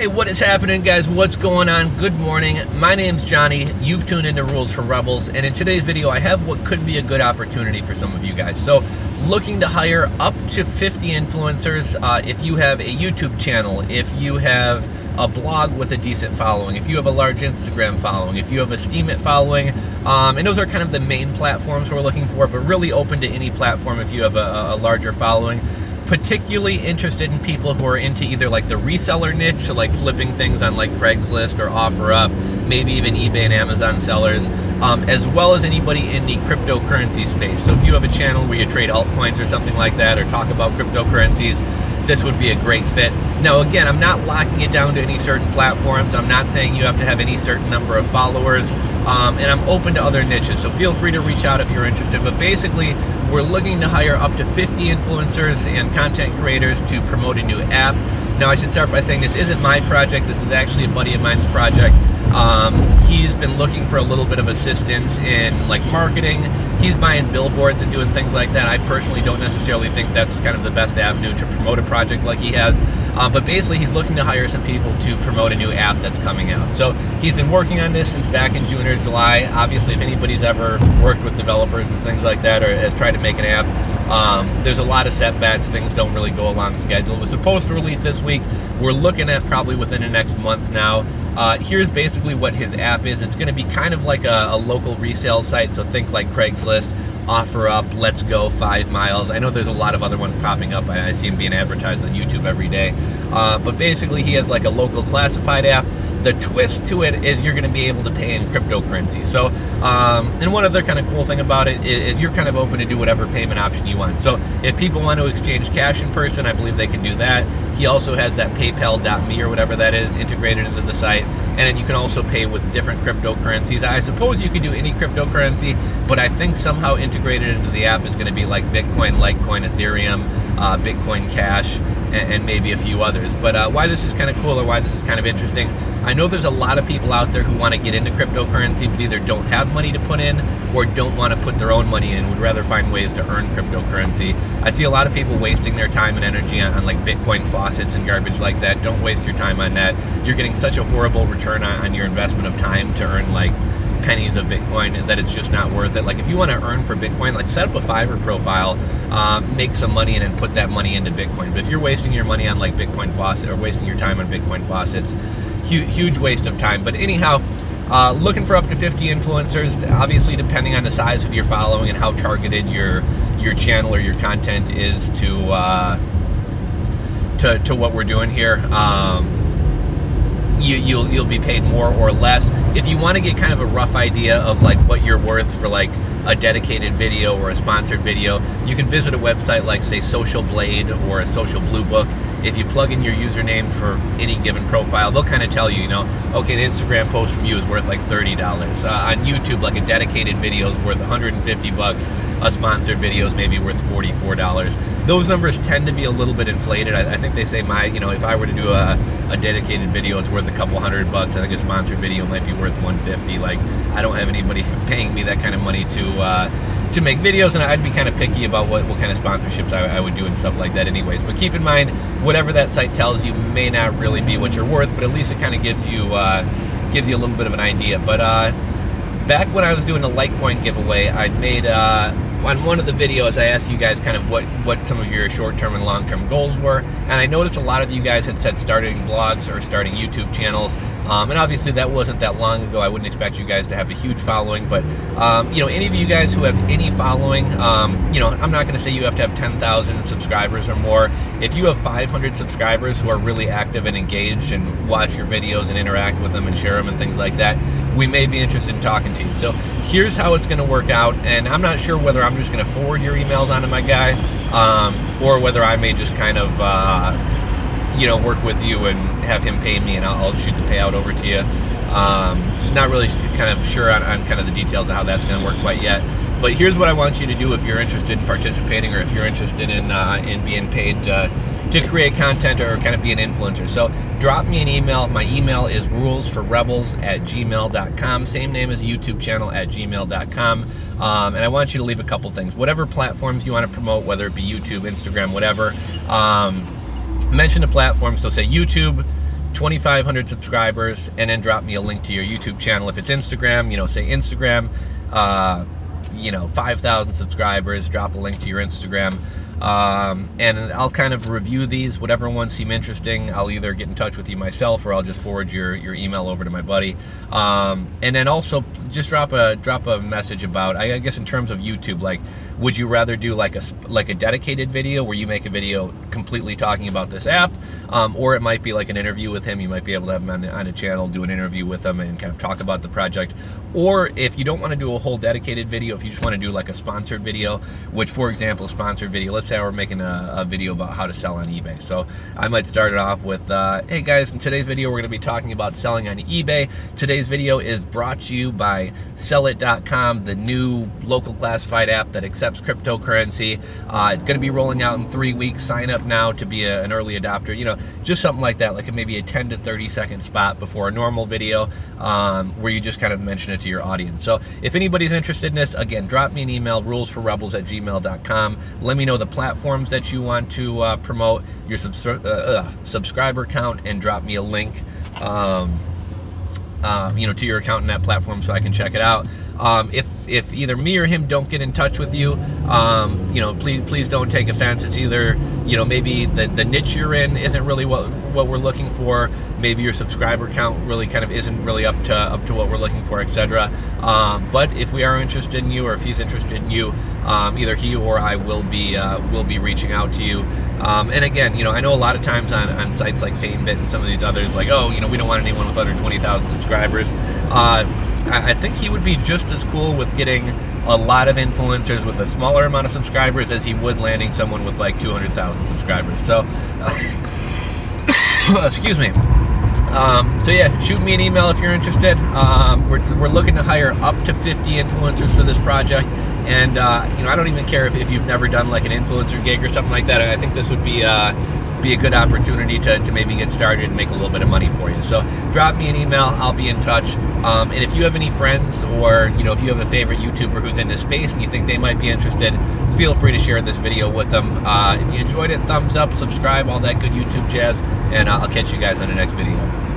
Hey, what is happening, guys? What's going on? Good morning. My name's Johnny. You've tuned into Rules for Rebels, and in today's video I have what could be a good opportunity for some of you guys. So, looking to hire up to 50 influencers. If you have a YouTube channel, if you have a blog with a decent following, if you have a large Instagram following, if you have a Steemit following, and those are kind of the main platforms we're looking for, but really open to any platform if you have a larger following. Particularly interested in people who are into either like the reseller niche, so like flipping things on like Craigslist or OfferUp, maybe even eBay and Amazon sellers, as well as anybody in the cryptocurrency space. So if you have a channel where you trade altcoins or something like that, or talk about cryptocurrencies, this would be a great fit. Now again, I'm not locking it down to any certain platforms. I'm not saying you have to have any certain number of followers, and I'm open to other niches, so feel free to reach out if you're interested. But basically, we're looking to hire up to 50 influencers and content creators to promote a new app. Now I should start by saying this isn't my project, this is actually a buddy of mine's project. He's been looking for a little bit of assistance in like marketing. He's buying billboards and doing things like that. I personally don't necessarily think that's kind of the best avenue to promote a project like he has. But basically he's looking to hire some people to promote a new app that's coming out. So he's been working on this since back in June or July. Obviously, if anybody's ever worked with developers and things like that, or has tried to make an app, there's a lot of setbacks. Things don't really go along schedule. It was supposed to release this week. We're looking at probably within the next month now. Here's basically what his app is. It's going to be kind of like a local resale site, so think like Craigslist, OfferUp, LetGo, 5 Miles. I know there's a lot of other ones popping up. I see them being advertised on YouTube every day. But basically he has like a local classified app. The twist to it is you're going to be able to pay in cryptocurrency. So, and one other kind of cool thing about it is you're kind of open to do whatever payment option you want. So if people want to exchange cash in person, I believe they can do that. He also has that PayPal.me or whatever that is integrated into the site. And then you can also pay with different cryptocurrencies. I suppose you could do any cryptocurrency, but I think somehow integrated into the app is going to be like Bitcoin, Litecoin, Ethereum, Bitcoin Cash, and maybe a few others. But why this is kind of cool, or why this is kind of interesting, I know there's a lot of people out there who want to get into cryptocurrency but either don't have money to put in or don't want to put their own money in, would rather find ways to earn cryptocurrency. I see a lot of people wasting their time and energy on like Bitcoin faucets and garbage like that. Don't waste your time on that. You're getting such a horrible return on your investment of time to earn like pennies of Bitcoin that it's just not worth it. Like if you want to earn for Bitcoin, like set up a Fiverr profile, make some money and then put that money into Bitcoin. But if you're wasting your money on like Bitcoin faucet, or wasting your time on Bitcoin faucets, huge waste of time. But anyhow, looking for up to 50 influencers, obviously depending on the size of your following and how targeted your channel or your content is to what we're doing here. You'll be paid more or less. If you want to get kind of a rough idea of like what you're worth for like a dedicated video or a sponsored video, you can visit a website like say Social Blade or a Social Blue Book. If you plug in your username for any given profile, they'll kind of tell you, okay, an Instagram post from you is worth like $30. On YouTube, like a dedicated video is worth 150 bucks. A sponsored video is maybe worth $44. Those numbers tend to be a little bit inflated. I think they say if I were to do a dedicated video, it's worth a couple $100 bucks. I think a sponsored video might be worth 150. Like, I don't have anybody paying me that kind of money to make videos, and I'd be kind of picky about what kind of sponsorships I would do and stuff like that anyways. But keep in mind, whatever that site tells you may not really be what you're worth, but at least it kind of gives you a little bit of an idea. But back when I was doing the Litecoin giveaway, I'd made on one of the videos, I asked you guys kind of what some of your short-term and long-term goals were, and I noticed a lot of you guys had said starting blogs or starting YouTube channels, and obviously that wasn't that long ago. I wouldn't expect you guys to have a huge following, but any of you guys who have any following, I'm not going to say you have to have 10,000 subscribers or more. If you have 500 subscribers who are really active and engaged and watch your videos and interact with them and share them and things like that, we may be interested in talking to you. So here's how it's going to work out, and I'm not sure whether I'm just going to forward your emails onto my guy, or whether I may just kind of work with you and have him pay me, and I'll shoot the payout over to you. Not really kind of sure on kind of the details of how that's going to work quite yet. But here's what I want you to do if you're interested in participating, or if you're interested in being paid to create content or kind of be an influencer. So drop me an email. My email is rulesforrebels@gmail.com. Same name as a YouTube channel, @gmail.com. And I want you to leave a couple things. Whatever platforms you want to promote, whether it be YouTube, Instagram, whatever. Mention the platform. So say YouTube, 2,500 subscribers, and then drop me a link to your YouTube channel. If it's Instagram, say Instagram, 5,000 subscribers, drop a link to your Instagram. And I'll kind of review these. Whatever ones seem interesting, I'll either get in touch with you myself, or I'll just forward your email over to my buddy. And then also just drop a message about, I guess in terms of YouTube, like, would you rather do like a dedicated video where you make a video completely talking about this app, or it might be like an interview with him. You might be able to have him on a channel, do an interview with him, and kind of talk about the project. Or if you don't want to do a whole dedicated video, if you just want to do like a sponsored video, which, for example, a sponsored video, let's say we're making a video about how to sell on eBay. So I might start it off with, hey guys, in today's video we're going to be talking about selling on eBay. Today's video is brought to you by sellit.com, the new local classified app that accepts cryptocurrency. It's going to be rolling out in 3 weeks. Sign up now to be an early adopter. Just something like that, like maybe a 10 to 30 second spot before a normal video, where you just kind of mention it to your audience. So if anybody's interested in this, again, drop me an email, rulesforrebels@gmail.com. Let me know the platforms that you want to promote, your subscriber count, and drop me a link to your account in that platform so I can check it out. If either me or him don't get in touch with you, please don't take offense. It's either, maybe the niche you're in isn't really what we're looking for. Maybe your subscriber count really kind of isn't really up to what we're looking for, etc. But if we are interested in you, or if he's interested in you, either he or I will be reaching out to you. And again, I know a lot of times on sites like FameBit and some of these others, like, oh, we don't want anyone with under 20,000 subscribers. I think he would be just as cool with getting a lot of influencers with a smaller amount of subscribers as he would landing someone with like 200,000 subscribers. So, excuse me. So yeah, shoot me an email if you're interested. We're looking to hire up to 50 influencers for this project. And, I don't even care if you've never done like an influencer gig or something like that. I think this would be a good opportunity to maybe get started and make a little bit of money for you. So drop me an email, I'll be in touch. And if you have any friends, or if you have a favorite YouTuber who's in this space and you think they might be interested, feel free to share this video with them. If you enjoyed it, thumbs up, subscribe, all that good YouTube jazz, and I'll catch you guys on the next video.